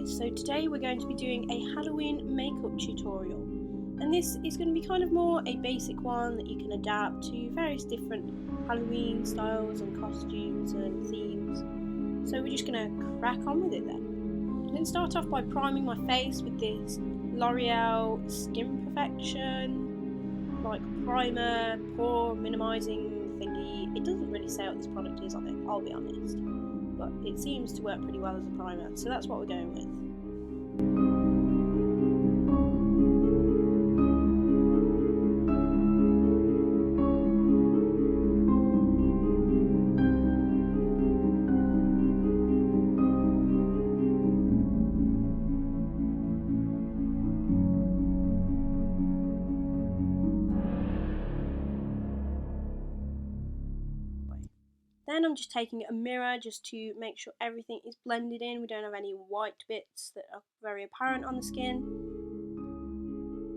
guys, so today we're going to be doing a Halloween makeup tutorial, and this is going to be kind of more a basic one that you can adapt to various different Halloween styles and costumes and themes. So we're just going to crack on with it then. I'm going to start off by priming my face with this L'Oreal Skin Perfection like primer, pore minimizing thingy. It doesn't really say what this product is on it, I'll be honest, but it seems to work pretty well as a primer, so that's what we're going with. Then I'm just taking a mirror just to make sure everything is blended in. We don't have any white bits that are very apparent on the skin.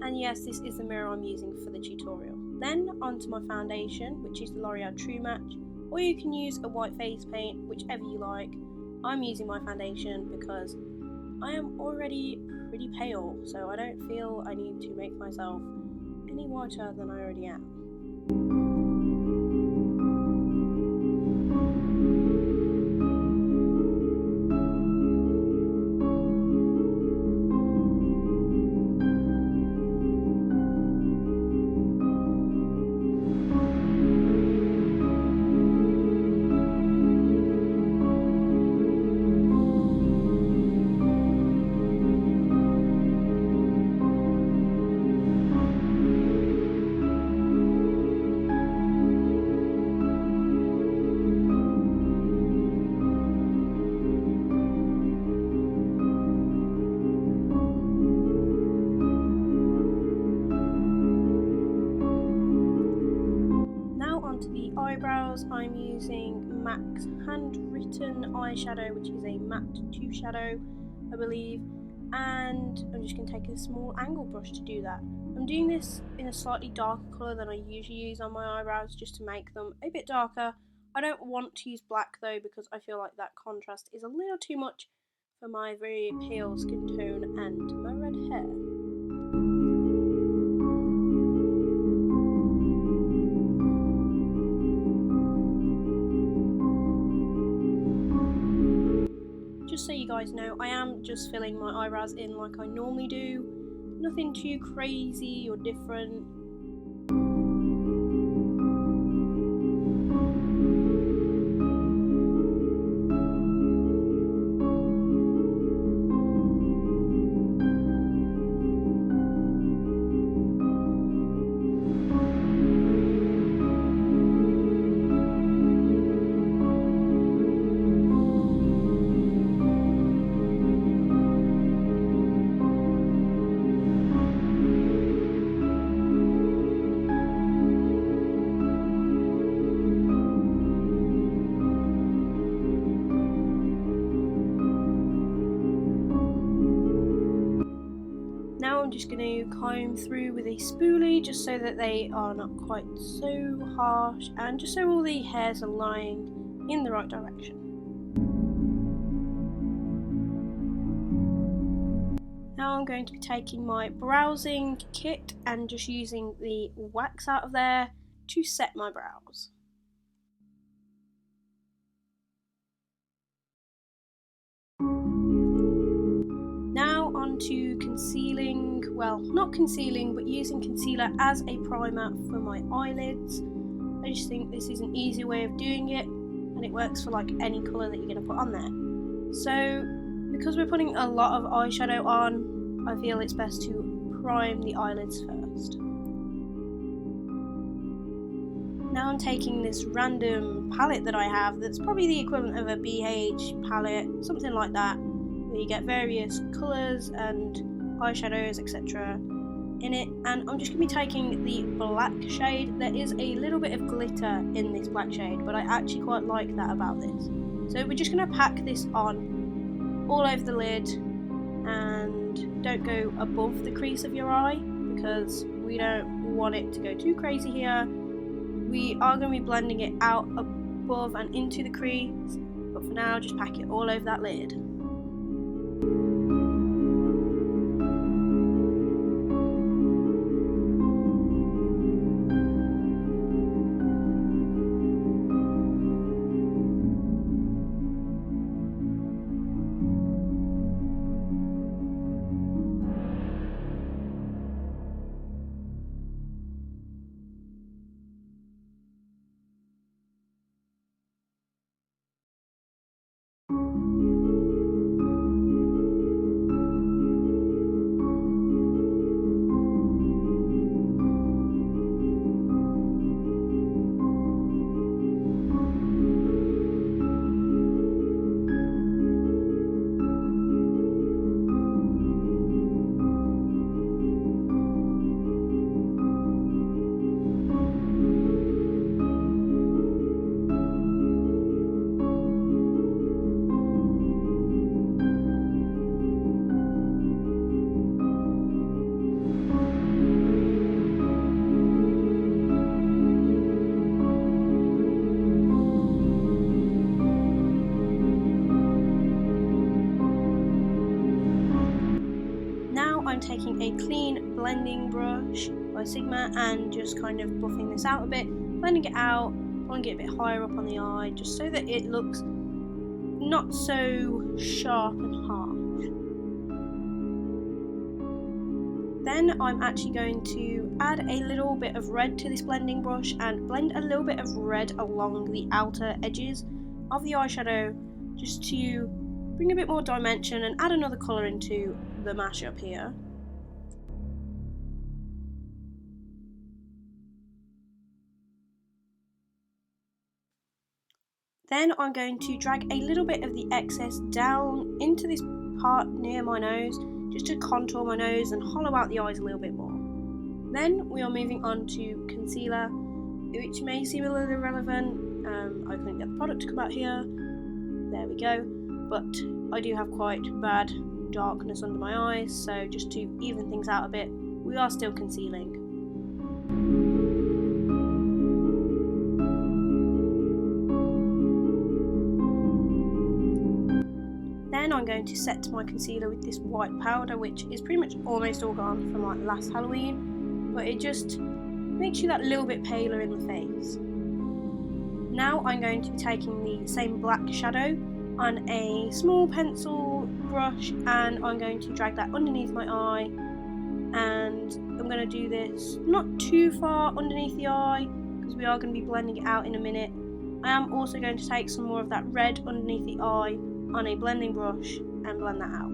And yes, this is the mirror I'm using for the tutorial. Then onto my foundation, which is the L'Oreal True Match, or you can use a white face paint, whichever you like. I'm using my foundation because I am already pretty pale, so I don't feel I need to make myself any whiter than I already am. Eyebrows, I'm using MAC's Handwritten eyeshadow, which is a matte 2 shadow, I believe, and I'm just going to take a small angle brush to do that. I'm doing this in a slightly darker colour than I usually use on my eyebrows, just to make them a bit darker. I don't want to use black though, because I feel like that contrast is a little too much for my very pale skin tone and my red hair. Just so you guys know, I am just filling my eyebrows in like I normally do. Nothing too crazy or different. Now I'm just going to comb through with a spoolie just so that they are not quite so harsh and just so all the hairs are lying in the right direction. Now I'm going to be taking my Brow-zing kit and just using the wax out of there to set my brows. Now on to concealing, well, not concealing, but using concealer as a primer for my eyelids. I just think this is an easy way of doing it, and it works for like any colour that you're going to put on there. So because we're putting a lot of eyeshadow on, I feel it's best to prime the eyelids first. Now I'm taking this random palette that I have that's probably the equivalent of a BH palette, something like that, where you get various colours and eyeshadows, etc. in it, and I'm just going to be taking the black shade. There is a little bit of glitter in this black shade, but I actually quite like that about this. So we're just going to pack this on all over the lid, and don't go above the crease of your eye because we don't want it to go too crazy here. We are going to be blending it out above and into the crease, but for now just pack it all over that lid. I'm taking a clean blending brush by Sigma and just kind of buffing this out a bit, blending it out, trying to get a bit higher up on the eye, just so that it looks not so sharp and harsh. Then I'm actually going to add a little bit of red to this blending brush and blend a little bit of red along the outer edges of the eyeshadow, just to bring a bit more dimension and add another colour into the mashup here. Then I'm going to drag a little bit of the excess down into this part near my nose, just to contour my nose and hollow out the eyes a little bit more. Then we are moving on to concealer, which may seem a little irrelevant. I couldn't get the product to come out here. There we go. But I do have quite bad darkness under my eyes, so just to even things out a bit, we are still concealing. Then I'm going to set my concealer with this white powder, which is pretty much almost all gone from like last Halloween, but it just makes you that little bit paler in the face. Now I'm going to be taking the same black shadow on a small pencil brush, and I'm going to drag that underneath my eye, and I'm going to do this not too far underneath the eye because we are going to be blending it out in a minute. I am also going to take some more of that red underneath the eye on a blending brush and blend that out.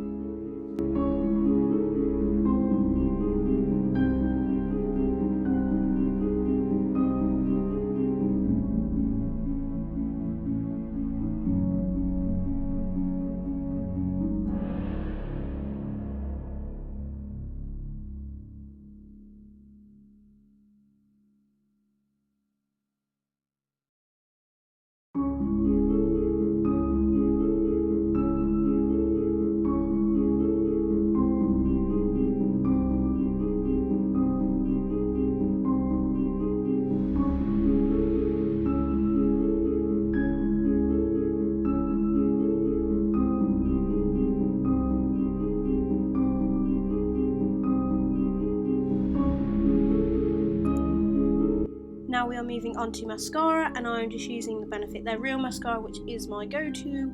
Now we are moving on to mascara, and I'm just using the Benefit Their Real mascara, which is my go-to.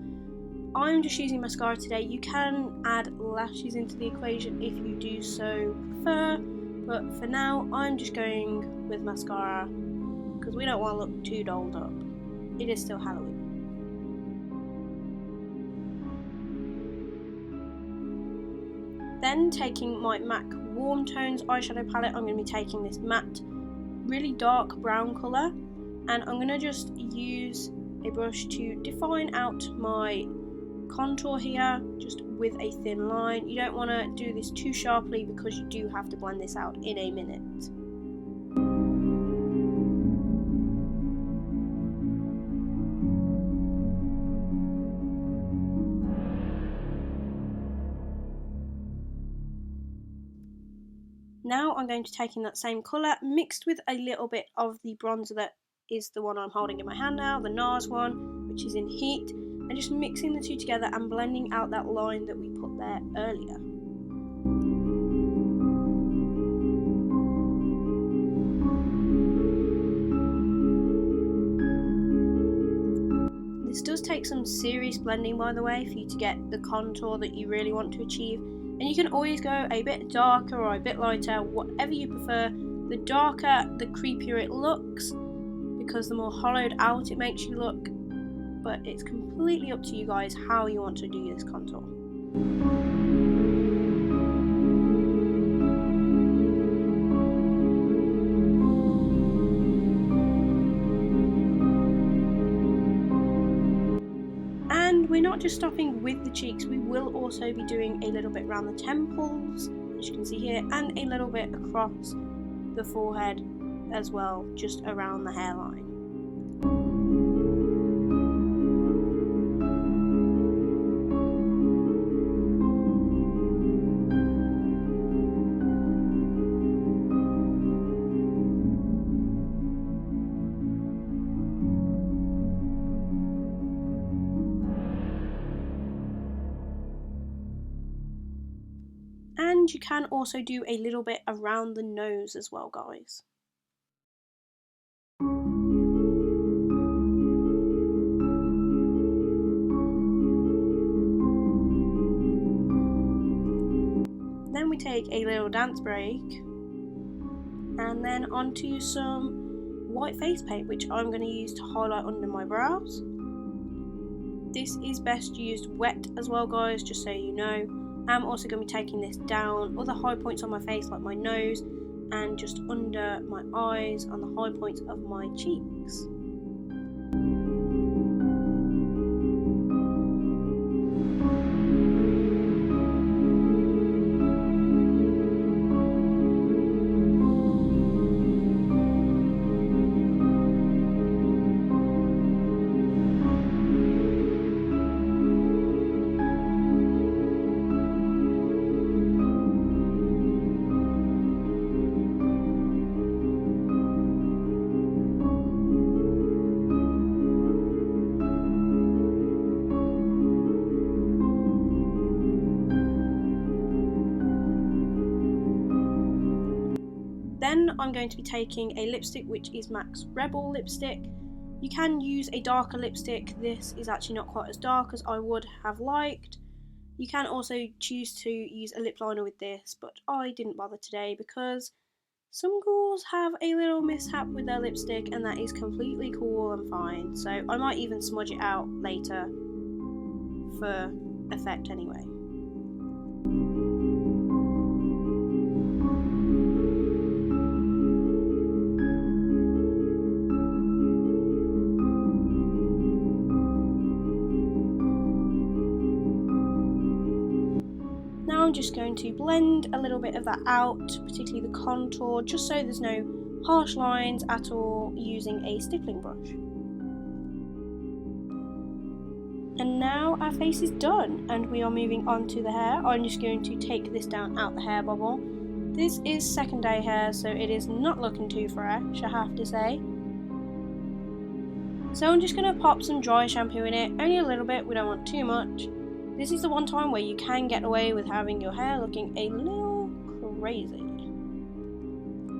I'm just using mascara today. You can add lashes into the equation if you do so prefer, but for now I'm just going with mascara because we don't want to look too dolled up. It is still Halloween. Then taking my MAC Warm Tones eyeshadow palette, I'm going to be taking this matte really dark brown colour, and I'm going to just use a brush to define out my contour here, just with a thin line. You don't want to do this too sharply because you do have to blend this out in a minute. Now I'm going to take in that same colour mixed with a little bit of the bronzer that is the one I'm holding in my hand now, the NARS one, which is in Heat, and just mixing the two together and blending out that line that we put there earlier. This does take some serious blending, by the way, for you to get the contour that you really want to achieve. And you can always go a bit darker or a bit lighter, whatever you prefer. The darker, the creepier it looks, because the more hollowed out it makes you look. But it's completely up to you guys how you want to do this contour. We're not just stopping with the cheeks, we will also be doing a little bit around the temples, as you can see here, and a little bit across the forehead as well, just around the hairline. And you can also do a little bit around the nose as well, guys. Then we take a little dance break, and then onto some white face paint, which I'm going to use to highlight under my brows. This is best used wet as well, guys, just so you know. I'm also going to be taking this down other high points on my face, like my nose, and just under my eyes, on the high points of my cheeks. Then I'm going to be taking a lipstick, which is MAC's Rebel lipstick. You can use a darker lipstick. This is actually not quite as dark as I would have liked. You can also choose to use a lip liner with this, but I didn't bother today because some girls have a little mishap with their lipstick, and that is completely cool and fine. So I might even smudge it out later for effect anyway. Now I'm just going to blend a little bit of that out, particularly the contour, just so there's no harsh lines at all, using a stippling brush. And now our face is done, and we are moving on to the hair. I'm just going to take this down out the hair bubble. This is second day hair, so it is not looking too fresh, I have to say. So I'm just going to pop some dry shampoo in it, only a little bit, we don't want too much. This is the one time where you can get away with having your hair looking a little crazy.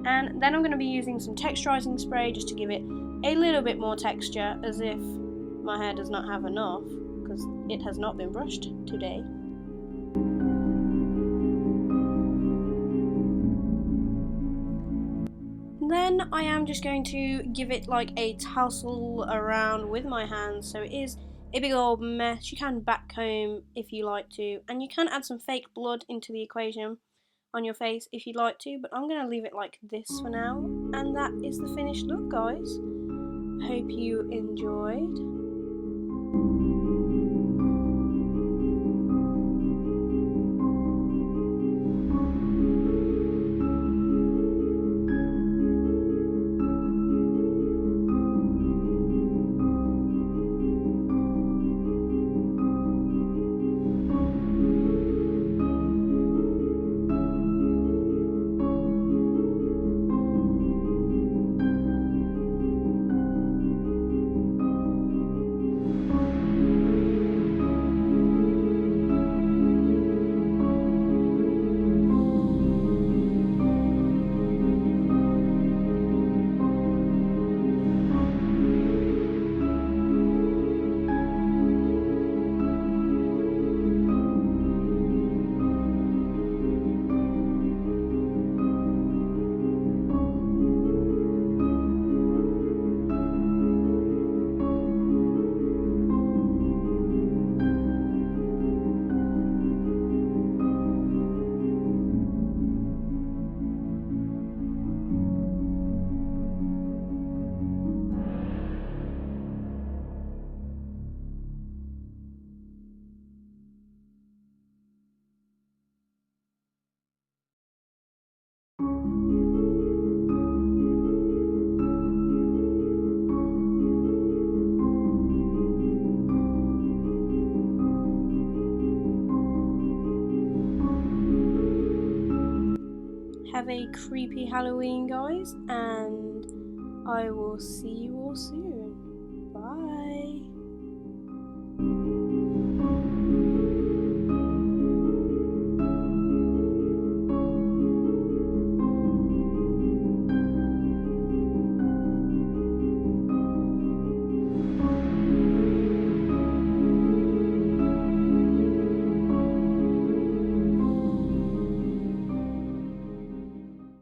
And then I'm going to be using some texturizing spray just to give it a little bit more texture, as if my hair does not have enough, because it has not been brushed today. Then I am just going to give it like a tussle around with my hands, so it is a big old mess. You can backcomb if you like to, and you can add some fake blood into the equation on your face if you'd like to, but I'm going to leave it like this for now, and that is the finished look, guys. Hope you enjoyed. Have a creepy Halloween, guys, and I will see you all soon.